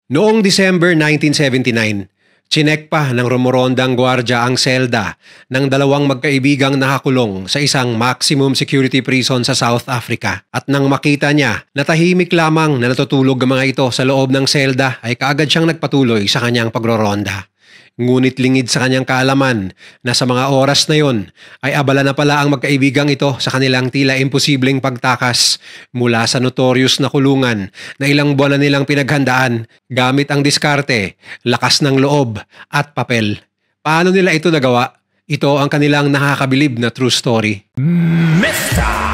Noong December 1979, chinek pa ng rumorondang gwardya ang selda ng dalawang magkaibigang nakakulong sa isang maximum security prison sa South Africa. At nang makita niya na tahimik lamang na natutulog ang mga ito sa loob ng selda ay kaagad siyang nagpatuloy sa kanyang pagroronda. Ngunit lingid sa kanyang kaalaman na sa mga oras na yon ay abala na pala ang magkaibigang ito sa kanilang tila imposibleng pagtakas mula sa notorious na kulungan na ilang buwan na nilang pinaghandaan gamit ang diskarte, lakas ng loob at papel. Paano nila ito nagawa? Ito ang kanilang nakakabilib na true story. Mr.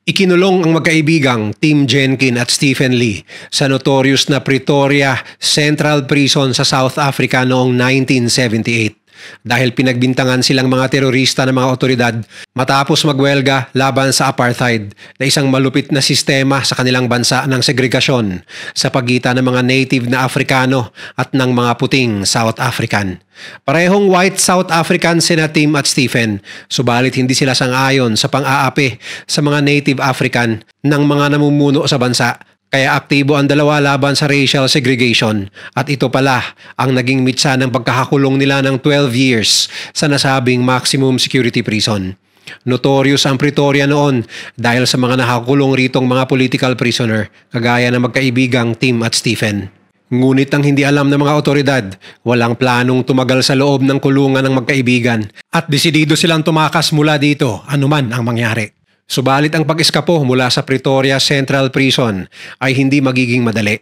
Ikinulong ang magkaibigang Tim Jenkin at Stephen Lee sa notorious na Pretoria Central Prison sa South Africa noong 1978 dahil pinagbintangan silang mga terorista ng mga otoridad matapos magwelga laban sa apartheid na isang malupit na sistema sa kanilang bansa ng segregasyon sa pagitan ng mga native na Afrikano at ng mga puting South African. Parehong white South African sina Tim at Stephen, subalit hindi sila sang-ayon sa pang-aapi sa mga native African ng mga namumuno sa bansa. Kaya aktibo ang dalawa laban sa racial segregation at ito pala ang naging mitsa ng pagkakakulong nila ng 12 years sa nasabing maximum security prison. Notorious ang Pretoria noon dahil sa mga nakakulong ritong mga political prisoner kagaya ng magkaibigang Tim at Stephen. Ngunit ang hindi alam ng mga otoridad, walang planong tumagal sa loob ng kulungan ng magkaibigan at desidido silang tumakas mula dito anuman ang mangyari. Subalit ang pag-eskapo mula sa Pretoria Central Prison ay hindi magiging madali.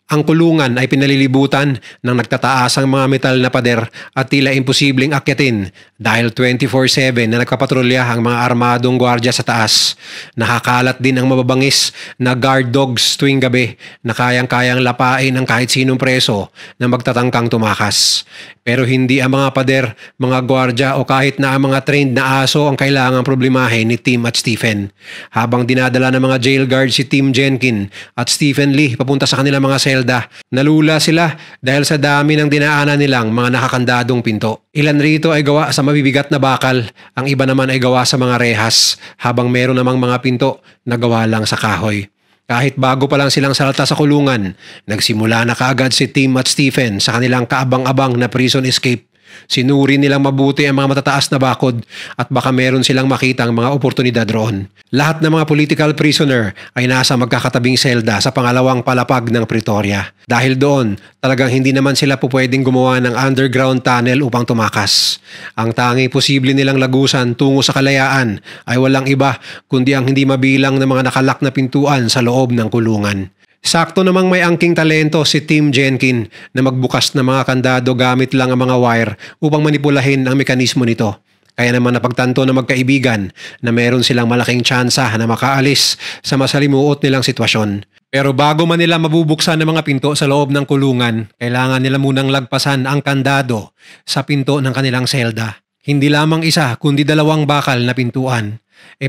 Ang kulungan ay pinalilibutan ng nagtataasang mga metal na pader at tila imposibleng akyatin dahil 24/7 na nagpapatrolya ang mga armadong gwardya sa taas. Nakakalat din ang mababangis na guard dogs tuwing gabi na kayang-kayang lapain ang kahit sinong preso na magtatangkang tumakas. Pero hindi ang mga pader, mga gwardya o kahit na ang mga trained na aso ang kailangang problemahin ni Tim at Stephen. Habang dinadala ng mga jail guard si Tim Jenkin at Stephen Lee papunta sa kanilang mga selda, nalula sila dahil sa dami ng dinaanan nilang mga nakakandadong pinto. Ilan rito ay gawa sa mabibigat na bakal, ang iba naman ay gawa sa mga rehas, habang meron namang mga pinto na gawa lang sa kahoy. Kahit bago pa lang silang salta sa kulungan, nagsimula na kaagad si Tim at Stephen sa kanilang kaabang-abang na prison escape. Sinuri nilang mabuti ang mga matataas na bakod at baka meron silang makitang mga oportunidad roon. Lahat ng mga political prisoner ay nasa magkakatabing selda sa pangalawang palapag ng Pretoria. Dahil doon, talagang hindi naman sila pupwedeng gumawa ng underground tunnel upang tumakas. Ang tangi posible nilang lagusan tungo sa kalayaan ay walang iba kundi ang hindi mabilang ng mga nakalak na pintuan sa loob ng kulungan. Sakto namang may angking talento si Tim Jenkin na magbukas ng mga kandado gamit lang ang mga wire upang manipulahin ang mekanismo nito. Kaya naman napagtanto ng magkaibigan na meron silang malaking tsansa na makaalis sa masalimuot nilang sitwasyon. Pero bago man nila mabubuksan ng mga pinto sa loob ng kulungan, kailangan nila munang lagpasan ang kandado sa pinto ng kanilang selda. Hindi lamang isa kundi dalawang bakal na pintuan.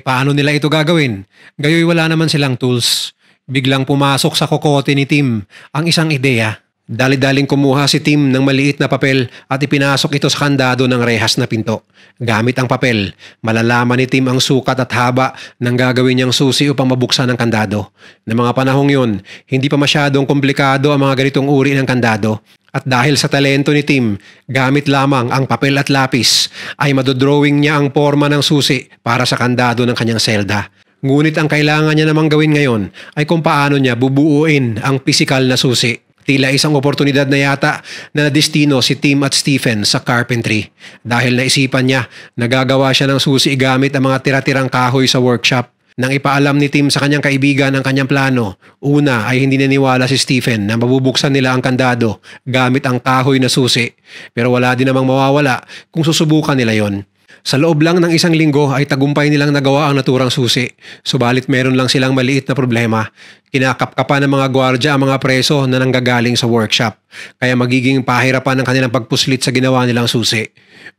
Paano nila ito gagawin? Gayoy wala naman silang tools. Biglang pumasok sa kokote ni Tim ang isang ideya. Dali-daling kumuha si Tim ng maliit na papel at ipinasok ito sa kandado ng rehas na pinto. Gamit ang papel, malalaman ni Tim ang sukat at haba ng gagawin niyang susi upang mabuksan ang kandado. Ng mga panahong yun, hindi pa masyadong komplikado ang mga ganitong uri ng kandado. At dahil sa talento ni Tim, gamit lamang ang papel at lapis, ay madodrawing niya ang forma ng susi para sa kandado ng kanyang selda. Ngunit ang kailangan niya namang gawin ngayon ay kung paano niya bubuuin ang pisikal na susi. Tila isang oportunidad na yata na nadestino si Tim at Stephen sa carpentry dahil naisipan niya na gagawa siya ng susi gamit ang mga tira-tirang kahoy sa workshop. Nang ipaalam ni Tim sa kanyang kaibigan ang kanyang plano, una ay hindi naniwala si Stephen na mabubuksan nila ang kandado gamit ang kahoy na susi. Pero wala din namang mawawala kung susubukan nila yon. Sa loob lang ng isang linggo ay tagumpay nilang nagawa ang naturang susi. Subalit meron lang silang maliit na problema. Kinakapkapan ng mga gwardya ang mga preso na nanggagaling sa workshop. Kaya magiging pahirapan ang kanilang pagpuslit sa ginawa nilang susi.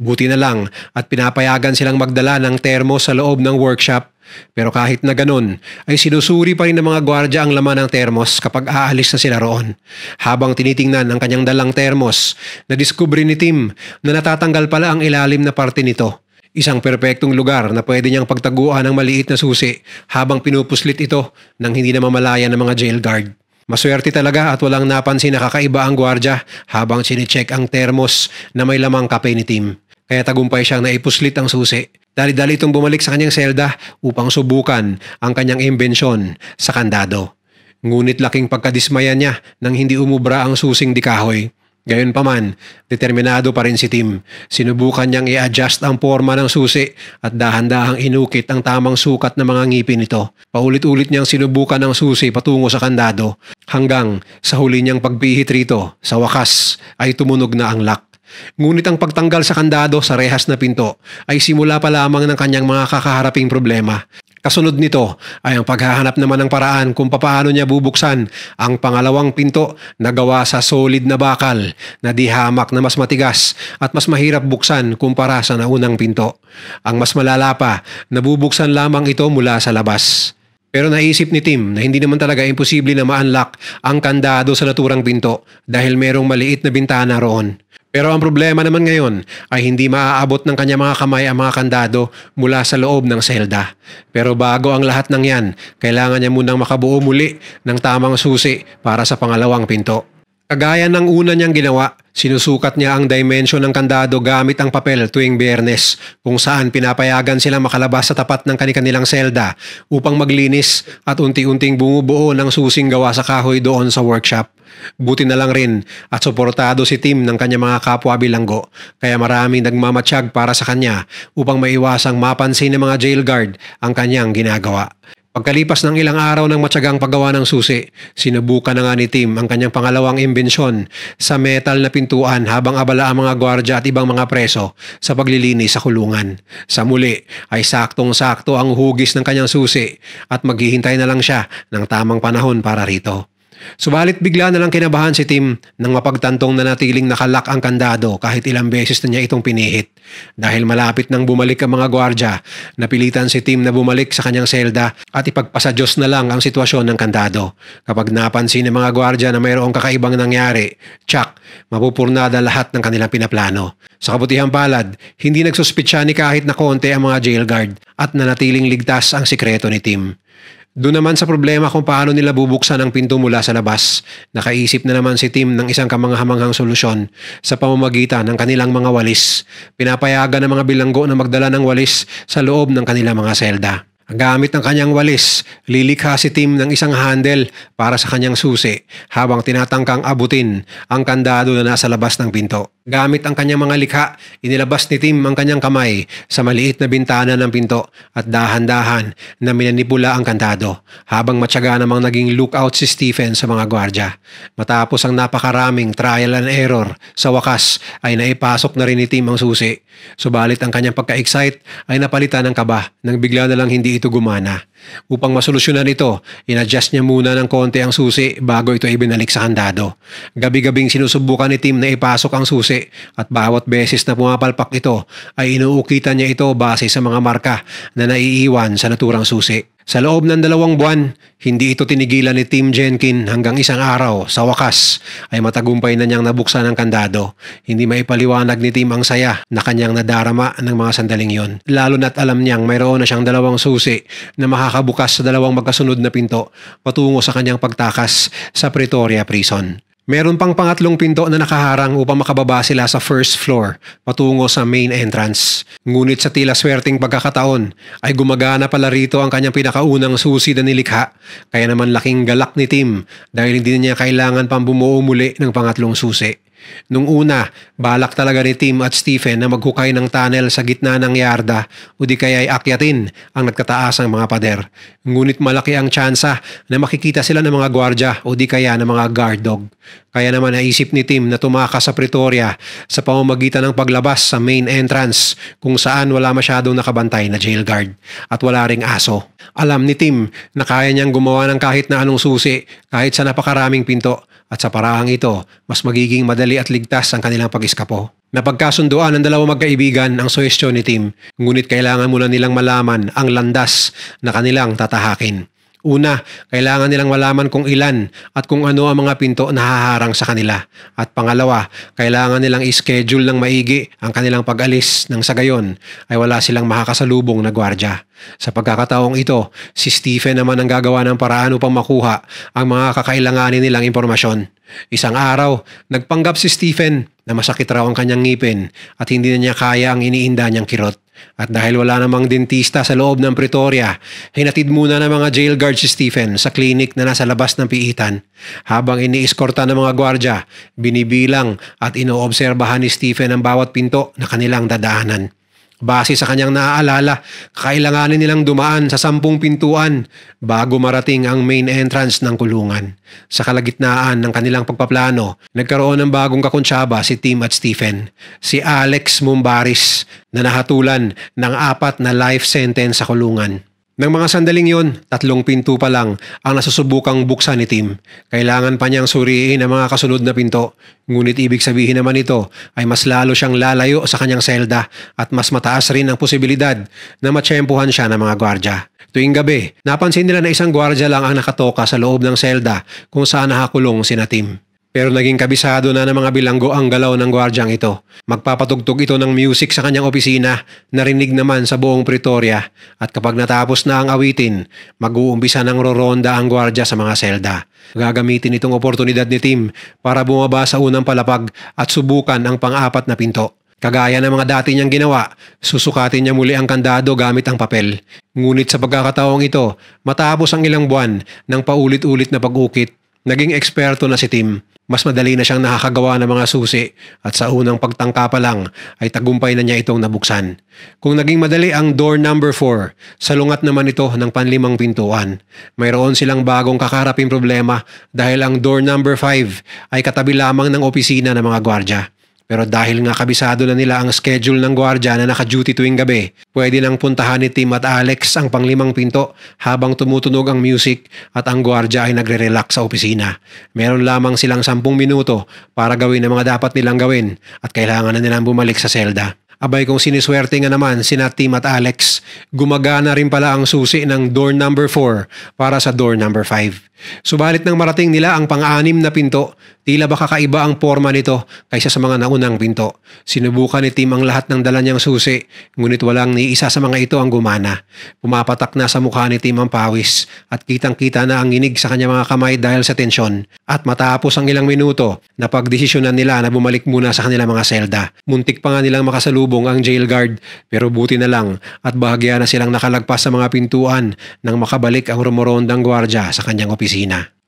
Buti na lang at pinapayagan silang magdala ng termos sa loob ng workshop. Pero kahit na ganun, ay sinusuri pa rin ng mga gwardya ang laman ng termos kapag aalis na sila roon. Habang tinitingnan ang kanyang dalang termos, nadiskubre ni Tim na natatanggal pala ang ilalim na parte nito. Isang perpektong lugar na pwede niyang pagtaguan ng maliit na susi habang pinupuslit ito nang hindi na mamalayan ng mga jail guard. Maswerte talaga at walang napansin na kakaiba ang gwardya habang sinicheck ang termos na may lamang kape ni Tim. Kaya tagumpay siyang naipuslit ang susi. Dali-dali itong bumalik sa kanyang selda upang subukan ang kanyang imbensyon sa kandado. Ngunit laking pagkadismaya niya nang hindi umubra ang susing dikahoy. Gayunpaman, determinado pa rin si Tim. Sinubukan niyang i-adjust ang forma ng susi at dahan-dahang inukit ang tamang sukat ng mga ngipin nito. Paulit-ulit niyang sinubukan ang susi patungo sa kandado hanggang sa huli niyang pagpihit rito, sa wakas ay tumunog na ang lock. Ngunit ang pagtanggal sa kandado sa rehas na pinto ay simula pa lamang ng kanyang mga kakaharaping problema. Kasunod nito ay ang paghahanap naman ng paraan kung papaano niya bubuksan ang pangalawang pinto na gawa sa solid na bakal na di hamak na mas matigas at mas mahirap buksan kumpara sa naunang pinto. Ang mas malala pa, nabubuksan lamang ito mula sa labas. Pero naisip ni Tim na hindi naman talaga imposible na ma-unlock ang kandado sa naturang pinto dahil merong maliit na bintana roon. Pero ang problema naman ngayon ay hindi maaabot ng kanya mga kamay ang mga kandado mula sa loob ng selda. Pero bago ang lahat ng yan, kailangan niya munang makabuo muli ng tamang susi para sa pangalawang pinto. Kagaya ng una niyang ginawa, sinusukat niya ang dimension ng kandado gamit ang papel tuwing Biyernes kung saan pinapayagan silang makalabas sa tapat ng kanilang selda upang maglinis at unti-unting bumubuo ng susing gawa sa kahoy doon sa workshop. Buti na lang rin at suportado si Tim ng kanyang mga kapwa bilanggo kaya maraming nagmamatsyag para sa kanya upang maiwasang mapansin ng mga jail guard ang kanyang ginagawa. Pagkalipas ng ilang araw ng matyagang paggawa ng susi, sinubukan na nga ni Tim ang kanyang pangalawang imbensyon sa metal na pintuan habang abala ang mga gwardya at ibang mga preso sa paglilinis sa kulungan. Sa muli ay saktong-sakto ang hugis ng kanyang susi at maghihintay na lang siya ng tamang panahon para rito. Subalit bigla na lang kinabahan si Tim nang mapagtantong nanatiling nakalak ang kandado kahit ilang beses na niya itong pinihit. Dahil malapit nang bumalik ang mga gwardya, napilitan si Tim na bumalik sa kanyang selda at ipagpasadyos na lang ang sitwasyon ng kandado. Kapag napansin ng mga gwardya na mayroong kakaibang nangyari, tsak, mapupurnada lahat ng kanilang pinaplano. Sa kabutihang palad, hindi nagsuspitsya ni kahit na konti ang mga jail guard at nanatiling ligtas ang sikreto ni Tim. Doon naman sa problema kung paano nila bubuksan ang pinto mula sa labas, nakaisip na naman si Tim ng isang kamanghamanghang solusyon sa pamamagitan ng kanilang mga walis. Pinapayagan ng mga bilanggo na magdala ng walis sa loob ng kanilang mga selda. Gamit ng kanyang walis, lilikha si Tim ng isang handle para sa kanyang susi habang tinatangkang abutin ang kandado na nasa labas ng pinto. Gamit ang kanyang mga likha, inilabas ni Tim ang kanyang kamay sa maliit na bintana ng pinto at dahan-dahan na minanipula ang kandado habang matyaga namang naging lookout si Stephen sa mga gwardya. Matapos ang napakaraming trial and error, sa wakas ay naipasok na rin ni Tim ang susi. Subalit ang kanyang pagka-excite ay napalitan ng kaba nang bigla na lang hindi ito gumana. Upang masolusyonan ito, inadjust niya muna ng konti ang susi bago ito ibinalik sa kandado. Gabi-gabing sinusubukan ni Tim na ipasok ang susi at bawat beses na pumapalpak ito ay inuukitan niya ito base sa mga marka na naiiwan sa naturang susi. Sa loob ng 2 buwan, hindi ito tinigilan ni Tim Jenkin hanggang isang araw, sa wakas, ay matagumpay na niyang nabuksan ang kandado. Hindi maipaliwanag ni Tim ang saya na kanyang nadarama ng mga sandaling yon. Lalo na't alam niyang mayroon na siyang 2 susi na makakabukas sa 2 magkasunod na pinto patungo sa kanyang pagtakas sa Pretoria Prison. Meron pang pangatlong pinto na nakaharang upang makababa sila sa first floor patungo sa main entrance. Ngunit sa tila swerteng pagkakataon ay gumagana pala rito ang kanyang pinakaunang susi na nilikha. Kaya naman laking galak ni Tim dahil hindi niya kailangan pang bumuo muli ng pangatlong susi. Nung una, balak talaga ni Tim at Stephen na maghukay ng tunnel sa gitna ng yarda o di kaya ay akyatin ang nagtataasang mga pader. Ngunit malaki ang tsansa na makikita sila ng mga gwardya o di kaya ng mga guard dog. Kaya naman naisip ni Tim na tumakas sa Pretoria sa pamamagitan ng paglabas sa main entrance kung saan wala masyadong nakabantay na jail guard at wala ring aso. Alam ni Tim na kaya niyang gumawa ng kahit na anong susi kahit sa napakaraming pinto. At sa paraang ito, mas magiging madali at ligtas ang kanilang pag-iskapo. Napagkasunduan ng 2 magkaibigan ang suhestyon ni Tim, ngunit kailangan muna nilang malaman ang landas na kanilang tatahakin. Una, kailangan nilang malaman kung ilan at kung ano ang mga pinto na haharang sa kanila. At pangalawa, kailangan nilang i-schedule ng maigi ang kanilang pag-alis nang sa gayon ay wala silang makakasalubong na gwardya. Sa pagkakataong ito, si Stephen naman ang gagawa ng paraan upang makuha ang mga kakailanganin nilang impormasyon. Isang araw, nagpanggap si Stephen na masakit raw ang kanyang ngipin at hindi na niya kaya ang iniinda niyang kirot. At dahil wala namang dentista sa loob ng Pretoria, hinatid muna ng mga jail guard si Stephen sa klinik na nasa labas ng piitan. Habang iniiskorta ng mga gwardya, binibilang at inoobserbahan ni Stephen ang bawat pinto na kanilang dadaanan. Base sa kanyang naaalala, kailanganin nilang dumaan sa 10 pintuan bago marating ang main entrance ng kulungan. Sa kalagitnaan ng kanilang pagpaplano, nagkaroon ng bagong kakuntsaba si Tim at Stephen. Si Alex Mumbaris na nahatulan ng 4 na life sentence sa kulungan. Nang mga sandaling yon, 3 pinto pa lang ang nasusubukang buksan ni Tim. Kailangan pa niyang suriin ang mga kasunod na pinto. Ngunit ibig sabihin naman ito ay mas lalo siyang lalayo sa kanyang selda at mas mataas rin ang posibilidad na matsyempuhan siya ng mga gwardya. Tuwing gabi, napansin nila na isang gwardya lang ang nakatoka sa loob ng selda kung saan nakakulong sina Tim. Pero naging kabisado na ng mga bilanggo ang galaw ng gwardyang ito. Magpapatugtog ito ng music sa kanyang opisina, narinig naman sa buong Pretoria. At kapag natapos na ang awitin, mag-uumpisa ng roronda ang gwardya sa mga selda. Gagamitin itong oportunidad ni Tim para bumaba sa unang palapag at subukan ang pang-4 na pinto. Kagaya ng mga dati niyang ginawa, susukatin niya muli ang kandado gamit ang papel. Ngunit sa pagkakataong ito, matapos ang ilang buwan ng paulit-ulit na pag-ukit, naging eksperto na si Tim. Mas madali na siyang nakakagawa ng mga susi at sa unang pagtangka pa lang ay tagumpay na niya itong nabuksan. Kung naging madali ang door number 4, salungat naman ito ng 5 pintuan. Mayroon silang bagong kakaraping problema dahil ang door number 5 ay katabi lamang ng opisina ng mga gwardya. Pero dahil nga kabisado na nila ang schedule ng gwardya na naka-duty tuwing gabi, pwede nang puntahan ni Tim at Alex ang 5 pinto habang tumutunog ang music at ang gwardya ay nagre-relax sa opisina. Meron lamang silang 10 minuto para gawin ang mga dapat nilang gawin at kailangan na nilang bumalik sa selda. Abay kung siniswerte nga naman sina Tim at Alex, gumagana rin pala ang susi ng door number 4 para sa door number 5. Subalit nang marating nila ang pang-6 na pinto, tila ba kakaiba ang forma nito kaysa sa mga naunang pinto. Sinubukan ni Tim ang lahat ng dala niyang susi, ngunit walang ni isa sa mga ito ang gumana. Pumapatak na sa mukha ni Tim ang pawis at kitang-kita na ang nginig sa kanyang mga kamay dahil sa tensyon. At matapos ang ilang minuto, napagdesisyonan nila na bumalik muna sa kanilang mga selda. Muntik pa nga nilang makasalubong ang jail guard, pero buti na lang at bahagya na silang nakalagpas sa mga pintuan nang makabalik ang rumorondang gwardya sa kanyang opisina.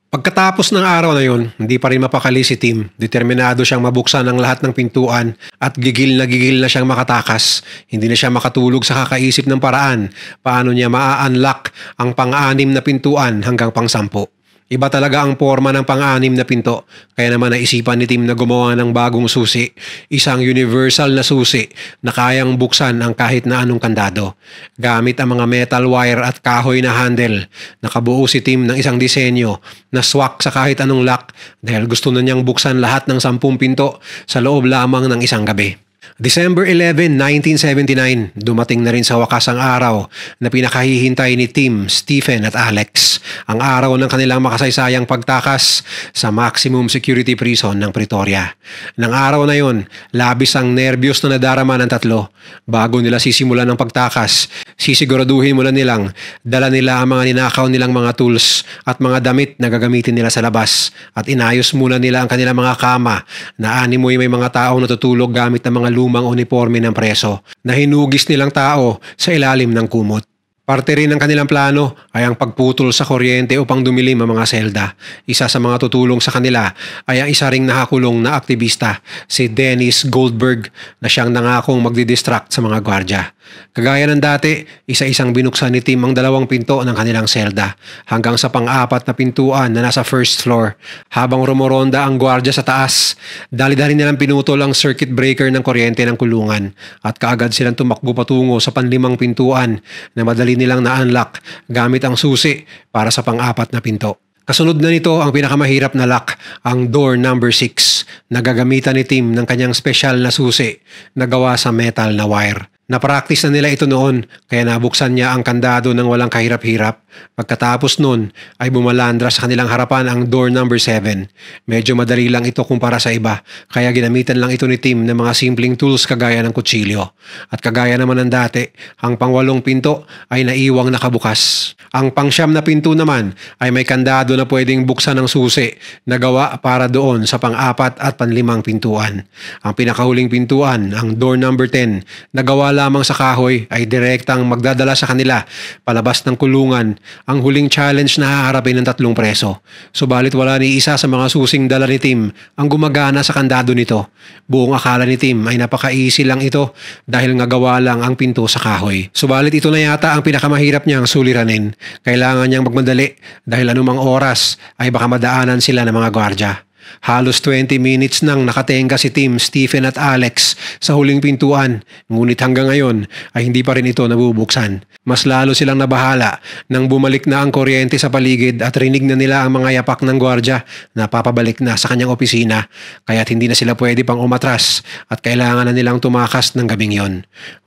Pagkatapos ng araw na yun, hindi pa rin mapakali si Tim. Determinado siyang mabuksan ang lahat ng pintuan at gigil na siyang makatakas. Hindi na siya makatulog sa kakaisip ng paraan paano niya maa-unlock ang pang-6 na pintuan hanggang pang-10. Iba talaga ang forma ng pang-6 na pinto, kaya naman naisipan ni Tim na gumawa ng bagong susi, isang universal na susi na kayang buksan ang kahit na anong kandado. Gamit ang mga metal wire at kahoy na handle, nakabuo si Tim ng isang disenyo na swak sa kahit anong lock dahil gusto na niyang buksan lahat ng 10 pinto sa loob lamang ng isang gabi. December 11, 1979, dumating na rin sa wakas ang araw na pinakahihintay ni Tim, Stephen at Alex. Ang araw ng kanilang makasaysayang pagtakas sa maximum security prison ng Pretoria. Nang araw na yon, labis ang nerbiyos na nadarama ng tatlo. Bago nila sisimulan ng pagtakas, sisiguraduhin muna nilang dala nila ang mga ninakaw nilang mga tools at mga damit na gagamitin nila sa labas at inayos muna nila ang kanilang mga kama na animoy may mga taong natutulog gamit ng mga lumang uniforme ng preso na hinugis nilang tao sa ilalim ng kumot. Parte rin ng kanilang plano ay ang pagputol sa kuryente upang dumilim ang mga selda. Isa sa mga tutulong sa kanila ay ang isa ring nakakulong na aktivista, si Dennis Goldberg, na siyang nangakong magdidistract sa mga gwardya. Kagaya ng dati, isa-isang binuksan ni Tim ang 2 pinto ng kanilang selda hanggang sa pang-4 na pintuan na nasa first floor. Habang rumoronda ang gwardya sa taas, dali-dali nilang pinutol ang circuit breaker ng kuryente ng kulungan at kaagad silang tumakbo patungo sa pan-5 pintuan na madali nilang na-unlock gamit ang susi para sa pang-4 na pinto. Kasunod na nito ang pinakamahirap na lock, ang door number 6, na gagamitan ni Tim ng kanyang special na susi na gawa sa metal na wire. Napractice na nila ito noon kaya nabuksan niya ang kandado ng walang kahirap-hirap. Pagkatapos nun ay bumalandra sa kanilang harapan ang door number 7. Medyo madali lang ito kumpara sa iba kaya ginamitan lang ito ni Tim ng mga simpleng tools kagaya ng kutsilyo. At kagaya naman ng dati, ang pang-8 pinto ay naiwang nakabukas. Ang pang-9 na pinto naman ay may kandado na pwedeng buksan ng susi na gawa para doon sa pang-4 at pang-5 pintuan. Ang pinakahuling pintuan, ang door number 10, na gawa lamang sa kahoy ay direktang magdadala sa kanila palabas ng kulungan. Ang huling challenge na haharapin ng 3 preso. Subalit wala ni isa sa mga susing dala ni Tim ang gumagana sa kandado nito. Buong akala ni Tim ay napaka-easy lang ito dahil nga gawa lang ang pinto sa kahoy. Subalit ito na yata ang pinakamahirap niyang suliranin. Kailangan niyang magmadali dahil anumang oras ay baka madaanan sila ng mga gwardya. Halos 20 minutes nang nakatenga si Tim, Stephen at Alex sa huling pintuan, ngunit hanggang ngayon ay hindi pa rin ito nabubuksan. Mas lalo silang nabahala nang bumalik na ang kuryente sa paligid at rinig na nila ang mga yapak ng gwardya na papabalik na sa kanyang opisina, kaya't hindi na sila pwede pang umatras at kailangan na nilang tumakas ng gabing yon.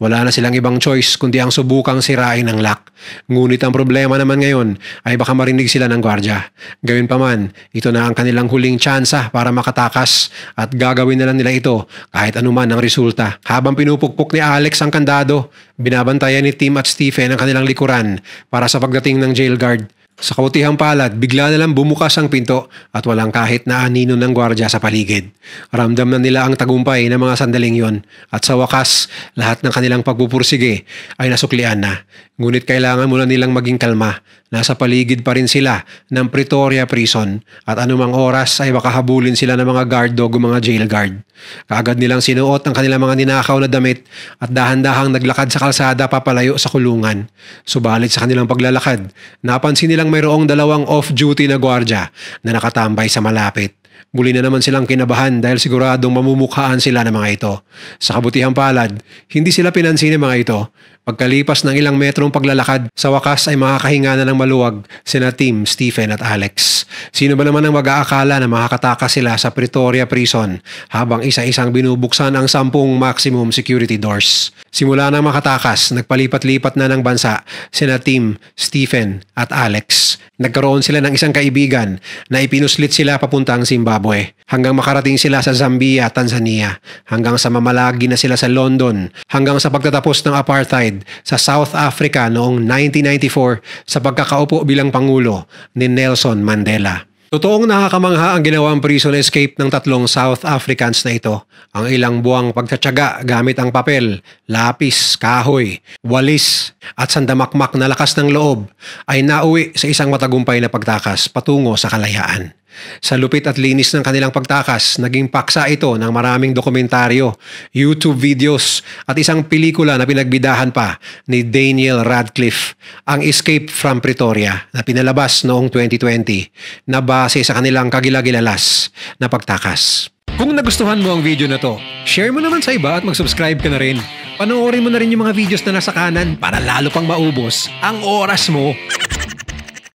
Wala na silang ibang choice kundi ang subukang sirain ang lock. Ngunit ang problema naman ngayon ay baka marinig sila ng gwardya. Gawin pa man, ito na ang kanilang huling chance para makatakas at gagawin na lang nila ito kahit anuman ang resulta. Habang pinupukpok ni Alex ang kandado, binabantayan ni Tim at Stephen ang kanilang likuran para sa pagdating ng jail guard. Sa kabutihang palad, bigla na lang bumukas ang pinto at walang kahit na anino ng gwardya sa paligid. Ramdam na nila ang tagumpay ng mga sandaling yon at sa wakas, lahat ng kanilang pagpupursige ay nasuklian na. Ngunit kailangan muna nilang maging kalma. Nasa paligid pa rin sila ng Pretoria Prison at anumang oras ay makahabulin sila ng mga guard dog o mga jail guard. Kaagad nilang sinuot ang kanilang mga ninakaw na damit at dahan-dahang naglakad sa kalsada papalayo sa kulungan. Subalit sa kanilang paglalakad, napansin nilang mayroong 2 off-duty na gwardya na nakatambay sa malapit. Muli na naman silang kinabahan dahil siguradong mamumukhaan sila ng mga ito. Sa kabutihang palad, hindi sila pinansin ng mga ito. Pagkalipas ng ilang metrong paglalakad, sa wakas ay makakahinga na ng maluwag sina Tim, Stephen at Alex. Sino ba naman ang mag-aakala na makakatakas sila sa Pretoria Prison habang isa-isang binubuksan ang 10 maximum security doors. Simula nang makatakas, nagpalipat-lipat na ng bansa sina Tim, Stephen at Alex. Nagkaroon sila ng isang kaibigan na ipinuslit sila papuntang Zimbabwe hanggang makarating sila sa Zambia, Tanzania, hanggang sa mamalagi na sila sa London, hanggang sa pagtatapos ng apartheid sa South Africa noong 1994 sa pagkakaupo bilang Pangulo ni Nelson Mandela. Totoong nakakamangha ang ginawang prison escape ng 3 South Africans na ito. Ang ilang buwang pagtatyaga gamit ang papel, lapis, kahoy, walis at sandamakmak na lakas ng loob ay nauwi sa isang matagumpay na pagtakas patungo sa kalayaan. Sa lupit at linis ng kanilang pagtakas, naging paksa ito ng maraming dokumentaryo, YouTube videos at isang pelikula na pinagbidahan pa ni Daniel Radcliffe, ang Escape from Pretoria na pinalabas noong 2020 na base sa kanilang kagilagilalas na pagtakas. Kung nagustuhan mo ang video na to, share mo naman sa iba at mag-subscribe ka na rin. Panoorin mo na rin yung mga videos na nasa kanan para lalo pang maubos ang oras mo.